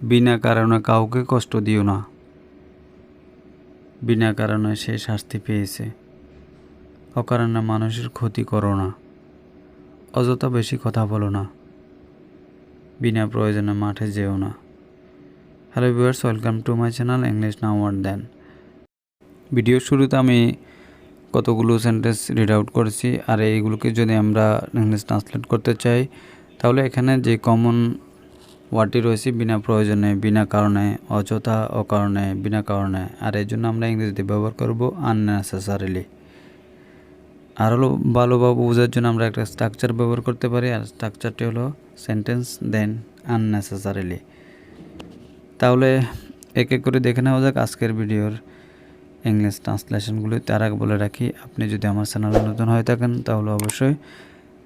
বিনা কারণে কাউকে কষ্ট দিও না। বিনা কারণে সে শাস্তি পেয়েছে। অকারণে মানুষের ক্ষতি করো না। অযথা বেশি কথা বলো না। বিনা প্রয়োজনে মাঠে যেও না। Hello viewers, welcome to my channel English now word then. ভিডিওর শুরুতে আমি কতগুলো সেন্টেন্স রিড আউট করেছি, আর এইগুলোকে যদি আমরা ইংলিশ ট্রান্সলেট করতে চাই তাহলে এখানে যে কমন ওয়ার্ডটি রয়েছে বিনা প্রয়োজনে, বিনা কারণে, অযথা, অকারণে, বিনা কারণে, আর এই জন্য আমরা ইংরেজিতে ব্যবহার করব আননেসেসারিলি। আর হলো ভালোভাবে বোঝার জন্য আমরা একটা স্ট্রাকচার ব্যবহার করতে পারি, আর স্ট্রাকচারটি হলো সেন্টেন্স দেন আননেসেসারিলি। তাহলে এক এক করে দেখে নেওয়া যাক আজকের ভিডিওর ইংলিশ ট্রান্সলেশনগুলি। তার আগে বলে রাখি, আপনি যদি আমার চ্যানেলে নতুন হয়ে থাকেন তাহলে অবশ্যই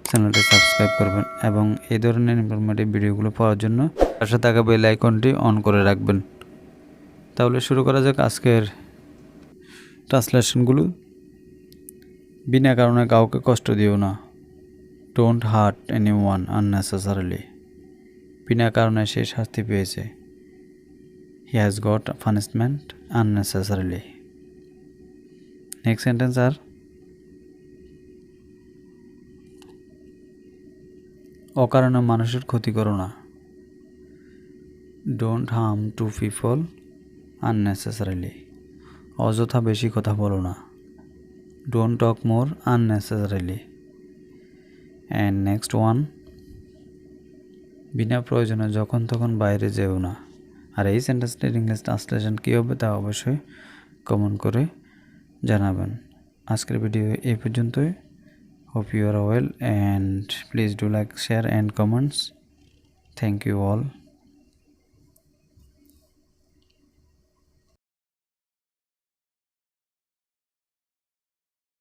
চ্যানেলটি সাবস্ক্রাইব করবেন এবং এই ধরনের ইনফরমেটিভ ভিডিওগুলো পাওয়ার জন্য পাশে থাকা বেল আইকনটি অন করে রাখবেন। তাহলে শুরু করা যাক আজকের ট্রান্সলেশনগুলো। বিনা কারণে কাউকে কষ্ট দিও না। Don't hurt anyone unnecessarily. বিনা কারণে সে শাস্তি পেয়েছে। He has got punishment unnecessarily. Next sentence আর অকারণে মানুষের ক্ষতি করো না। Don't harm to people unnecessarily. অযথা বেশি কথা বলো না। Don't talk more unnecessarily. And next one, বিনা প্রয়োজনে যখন তখন বাইরে যেও না। আর এই সেন্টেন্সটির ইংলিশ ট্রান্সলেশন কী হবে তা অবশ্যই কমেন্ট করে জানাবেন। আজকের ভিডিও এই পর্যন্তই। Hope you are well and please do like, share and comments. Thank you all.